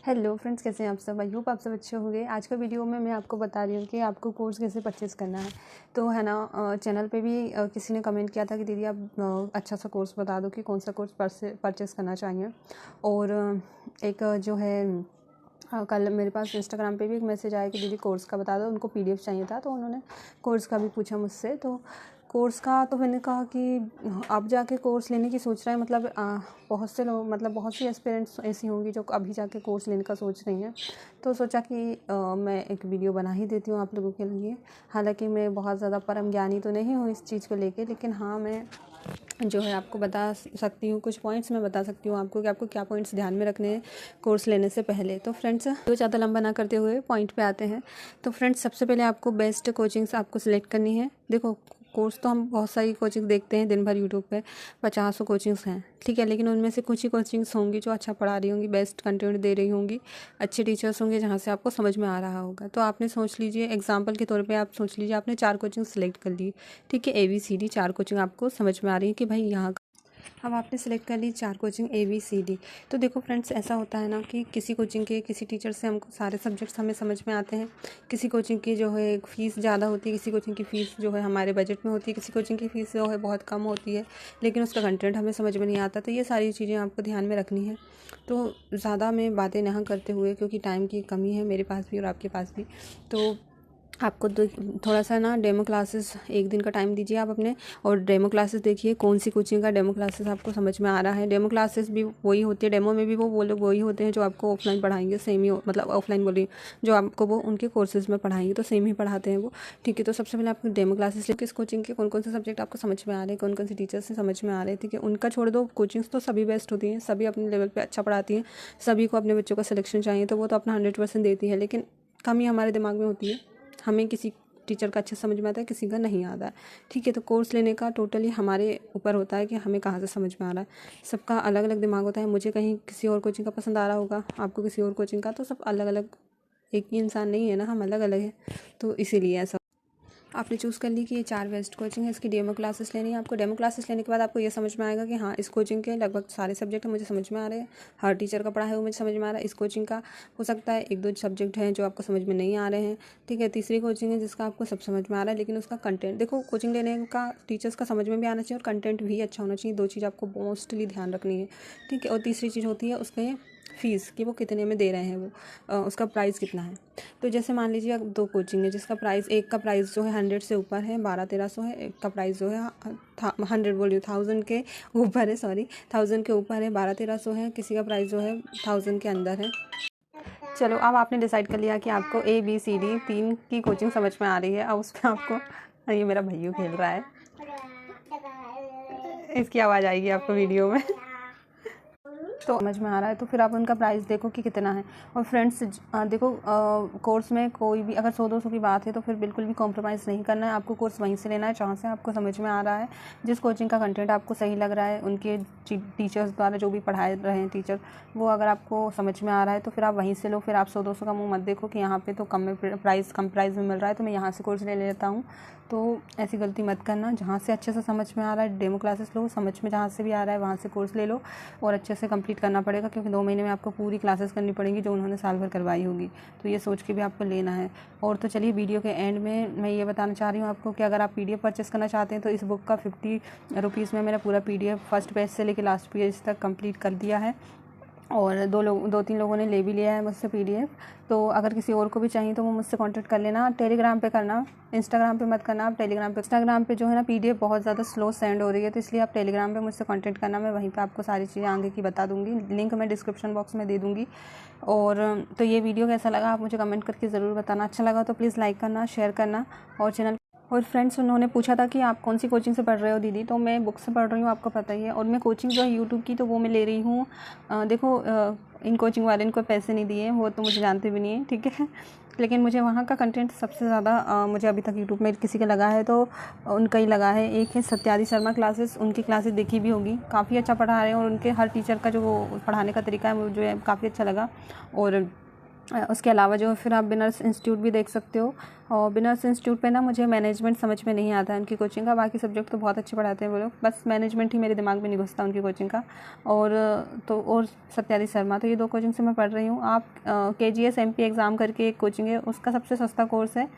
Hello friends, कैसे हैं आप सब। आई होप आप सब अच्छे होंगे। आज का वीडियो में मैं आपको बता रही हूँ कि आपको कोर्स कैसे परचेज़ करना है। तो है ना, चैनल पे भी किसी ने कमेंट किया था कि दीदी आप अच्छा सा कोर्स बता दो कि कौन सा कोर्स परचेज़ करना चाहिए। और एक जो है कल मेरे पास इंस्टाग्राम पे भी एक मैसेज आया कि दीदी कोर्स का बता दो। उनको पीडीएफ चाहिए था, तो उन्होंने कोर्स का भी पूछा मुझसे। तो कोर्स का तो मैंने कहा कि अब जाके कोर्स लेने की सोच रहे हैं, मतलब बहुत से लोग, मतलब बहुत सी एस्पिरेंट्स ऐसी होंगी जो अभी जाके कोर्स लेने का सोच रही हैं। तो सोचा कि मैं एक वीडियो बना ही देती हूँ आप लोगों के लिए। हालांकि मैं बहुत ज़्यादा परम ज्ञानी तो नहीं हूँ इस चीज़ को लेके, लेकिन हाँ, मैं जो है आपको बता सकती हूँ, कुछ पॉइंट्स मैं बता सकती हूँ आपको कि आपको क्या पॉइंट्स ध्यान में रखने हैं कोर्स लेने से पहले। तो फ्रेंड्स, तो ज़्यादा लंबा ना करते हुए पॉइंट पे आते हैं। तो फ्रेंड्स, सबसे पहले आपको बेस्ट कोचिंग्स आपको सिलेक्ट करनी है। देखो, कोर्स तो हम बहुत सारी कोचिंग देखते हैं दिन भर यूट्यूब पे, 50 कोचिंग्स हैं, ठीक है। लेकिन उनमें से कुछ ही कोचिंग्स होंगी जो अच्छा पढ़ा रही होंगी, बेस्ट कंटेंट दे रही होंगी, अच्छे टीचर्स होंगे जहाँ से आपको समझ में आ रहा होगा। तो आपने सोच लीजिए, एग्जाम्पल के तौर पे आप सोच लीजिए आपने 4 कोचिंग सेलेक्ट कर ली, ठीक है। ABCD 4 कोचिंग आपको समझ में आ रही है कि भाई यहाँ। अब आपने सेलेक्ट कर ली 4 कोचिंग ABCD। तो देखो फ्रेंड्स, ऐसा होता है ना कि किसी कोचिंग के किसी टीचर से हमको सारे सब्जेक्ट्स हमें समझ में आते हैं। किसी कोचिंग की जो है फ़ीस ज़्यादा होती है, किसी कोचिंग की फ़ीस जो है हमारे बजट में होती है, किसी कोचिंग की फ़ीस जो है बहुत कम होती है, लेकिन उसका कंटेंट हमें समझ में नहीं आता। तो ये सारी चीज़ें आपको ध्यान में रखनी है। तो ज़्यादा मैं बातें ना करते हुए, क्योंकि टाइम की कमी है मेरे पास भी और आपके पास भी, तो आपको थोड़ा सा ना डेमो क्लासेस एक दिन का टाइम दीजिए आप अपने, और डेमो क्लासेस देखिए कौन सी कोचिंग का डेमो क्लासेस आपको समझ में आ रहा है। डेमो क्लासेस भी वही होती है, डेमो में भी वो लोग वही होते हैं जो आपको ऑफलाइन पढ़ाएंगे, सेम ही, मतलब ऑफलाइन बोलिए, जो आपको वो उनके कोर्सेज में पढ़ाएंगे तो सेम ही पढ़ाते हैं वो, ठीक है। तो सबसे पहले आपको डेमो क्लासेस लेके इस कोचिंग के कौन कौन से सब्जेक्ट आपको समझ में आ रहे हैं, कौन कौन से टीचर्स से समझ में आ रहे हैं, ठीक है। उनका छोड़ दो, कोचिंग्स तो सभी बेस्ट होती हैं, सभी अपने लेवल पर अच्छा पढ़ाती हैं, सभी को अपने बच्चों का सिलेक्शन चाहिए तो वो तो अपना 100% देती है। लेकिन कमी हमारे दिमाग में होती है, हमें किसी टीचर का अच्छे समझ में आता है, किसी का नहीं आता है, ठीक है। तो कोर्स लेने का टोटली हमारे ऊपर होता है कि हमें कहाँ से समझ में आ रहा है। सबका अलग अलग दिमाग होता है। मुझे कहीं किसी और कोचिंग का पसंद आ रहा होगा, आपको किसी और कोचिंग का, तो सब अलग अलग, एक ही इंसान नहीं है ना, हम अलग अलग हैं। तो इसीलिए ऐसा आपने चूज़ कर ली कि ये 4 बेस्ट कोचिंग है, इसकी डेमो क्लासेस लेनी है आपको। डेमो क्लासेस लेने के बाद आपको ये समझ में आएगा कि हाँ, इस कोचिंग के लगभग सारे सब्जेक्ट मुझे समझ में आ रहे हैं, हर टीचर का पढ़ा है वो मुझे समझ में आ रहा है। इस कोचिंग का हो सकता है 1-2 सब्जेक्ट हैं जो आपको समझ में नहीं आ रहे हैं, ठीक है। तीसरी कोचिंग है जिसका आपको सब समझ में आ रहा है, लेकिन उसका कंटेंट, देखो, कोचिंग लेने का टीचर्स का समझ में भी आना चाहिए और कंटेंट भी अच्छा होना चाहिए। 2 चीज़ आपको मोस्टली ध्यान रखनी है, ठीक है। और तीसरी चीज़ होती है उसके फ़ीस, कि वो कितने में दे रहे हैं, वो उसका प्राइस कितना है। तो जैसे मान लीजिए 2 कोचिंग है जिसका प्राइस, एक का प्राइस जो है 100 से ऊपर है, 1200-1300 है। एक का प्राइस जो है 100 बोलिए 1000 के ऊपर है, सॉरी 1000 के ऊपर है, 1200-1300 है। किसी का प्राइस जो है 1000 के अंदर है। चलो, अब आपने डिसाइड कर लिया कि आपको ABCD 3 की कोचिंग समझ में आ रही है। अब उस पर आपको, ये मेरा भैया खेल रहा है, इसकी आवाज़ आएगी आपको वीडियो में। तो समझ में आ रहा है तो फिर आप उनका प्राइस देखो कि कितना है। और फ्रेंड्स, देखो, कोर्स में कोई भी अगर 100-200 की बात है तो फिर बिल्कुल भी कॉम्प्रोमाइज़ नहीं करना है। आपको कोर्स वहीं से लेना है जहाँ से आपको समझ में आ रहा है, जिस कोचिंग का कंटेंट आपको सही लग रहा है, उनके टीचर्स द्वारा जो भी पढ़ाए रहे हैं टीचर, वो अगर आपको समझ में आ रहा है तो फिर आप वहीं से लो। फिर आप 100-200 का मुँह मत देखो कि यहाँ पर तो कम प्राइस में मिल रहा है तो मैं यहाँ से कोर्स ले लेता हूँ। तो ऐसी गलती मत करना। जहाँ से अच्छे से समझ में आ रहा है डेमो क्लासेस लो, समझ में जहाँ से भी आ रहा है वहाँ से कोर्स ले लो, और अच्छे से कंप्लीट करना पड़ेगा, क्योंकि 2 महीने में आपको पूरी क्लासेस करनी पड़ेंगी जो उन्होंने साल भर करवाई होगी। तो ये सोच के भी आपको लेना है। और तो चलिए, वीडियो के एंड में मैं ये बताना चाह रही हूँ आपको कि अगर आप PDF परचेस करना चाहते हैं तो इस बुक का 50 रुपीज़ में मेरा पूरा PDF फर्स्ट पेज से लेकर लास्ट पेज तक कंप्लीट कर दिया है, और 2-3 लोगों ने ले भी लिया है मुझसे PDF। तो अगर किसी और को भी चाहिए तो वो मुझसे कांटेक्ट कर लेना। टेलीग्राम पे करना, इंस्टाग्राम पे मत करना। आप इंस्टाग्राम पे जो है ना PDF बहुत ज़्यादा स्लो सेंड हो रही है, तो इसलिए आप टेलीग्राम पे मुझसे कांटेक्ट करना। मैं वहीं पे आपको सारी चीज़ें आगे की बता दूँगी, लिंक मैं डिस्क्रिप्शन बॉक्स में दे दूँगी। और तो ये वीडियो कैसा लगा आप मुझे कमेंट करके ज़रूर बताना। अच्छा लगा तो प्लीज़ लाइक करना, शेयर करना, और फ्रेंड्स, उन्होंने पूछा था कि आप कौन सी कोचिंग से पढ़ रहे हो दीदी, तो मैं बुक से पढ़ रही हूँ, आपको पता ही है। और मैं कोचिंग जो है यूट्यूब की, तो वो मैं ले रही हूँ, देखो, इन कोचिंग वाले इनको पैसे नहीं दिए, वो तो मुझे जानते भी नहीं है, ठीक है। लेकिन मुझे वहाँ का कंटेंट सबसे ज़्यादा मुझे अभी तक यूट्यूब में किसी का लगा है तो उनका ही लगा है। एक है सत्यादि शर्मा क्लासेस, उनकी क्लासेस देखी भी होगी, काफ़ी अच्छा पढ़ा रहे हैं, और उनके हर टीचर का जो पढ़ाने का तरीका है मुझे काफ़ी अच्छा लगा। और उसके अलावा जो है फिर आप बिनर्स इंस्टीट्यूट भी देख सकते हो। और बिनर्स इंस्टीट्यूट पे ना मुझे मैनेजमेंट समझ में नहीं आता है उनकी कोचिंग का। बाकी सब्जेक्ट तो बहुत अच्छे पढ़ाते हैं वो लोग, बस मैनेजमेंट ही मेरे दिमाग में नहीं घुसता उनकी कोचिंग का। और सत्यादि शर्मा, तो ये 2 कोचिंग से मैं पढ़ रही हूँ। आप KGS MP एग्ज़ाम करके एक कोचिंग है, उसका सबसे सस्ता कोर्स है,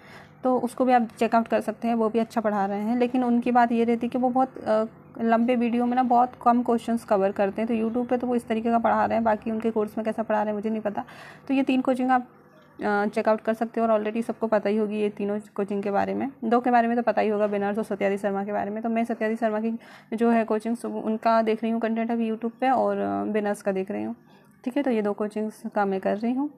तो उसको भी आप चेकआउट कर सकते हैं, वो भी अच्छा पढ़ा रहे हैं। लेकिन उनकी बात ये रहती है कि वो बहुत लंबे वीडियो में ना बहुत कम क्वेश्चंस कवर करते हैं, तो यूट्यूब पे तो वो इस तरीके का पढ़ा रहे हैं, बाकी उनके कोर्स में कैसा पढ़ा रहे हैं मुझे नहीं पता। तो ये 3 कोचिंग आप चेकआउट कर सकते हो, और ऑलरेडी सबको पता ही होगी ये तीनों कोचिंग के बारे में। 2 के बारे में तो पता ही होगा, बिनर्स और सत्यादि शर्मा के बारे में। तो मैं सत्यादि शर्मा की जो है कोचिंग्स उनका देख रही हूँ कंटेंट अभी यूट्यूब पे, और बिनर्स का देख रही हूँ। ठीक है, तो ये 2 कोचिंग्स का मैं कर रही हूँ।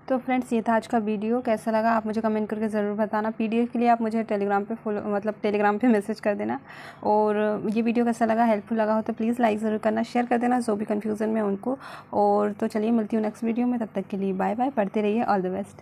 तो फ्रेंड्स, ये था आज का वीडियो। कैसा लगा आप मुझे कमेंट करके ज़रूर बताना। PDF के लिए आप मुझे टेलीग्राम पे टेलीग्राम पे मैसेज कर देना। और ये वीडियो कैसा लगा, हेल्पफुल लगा हो तो प्लीज़ लाइक ज़रूर करना, शेयर कर देना जो भी कन्फ्यूज़न में उनको। और तो चलिए, मिलती हूँ नेक्स्ट वीडियो में, तब तक के लिए बाय बाय। पढ़ते रहिए, ऑल द बेस्ट।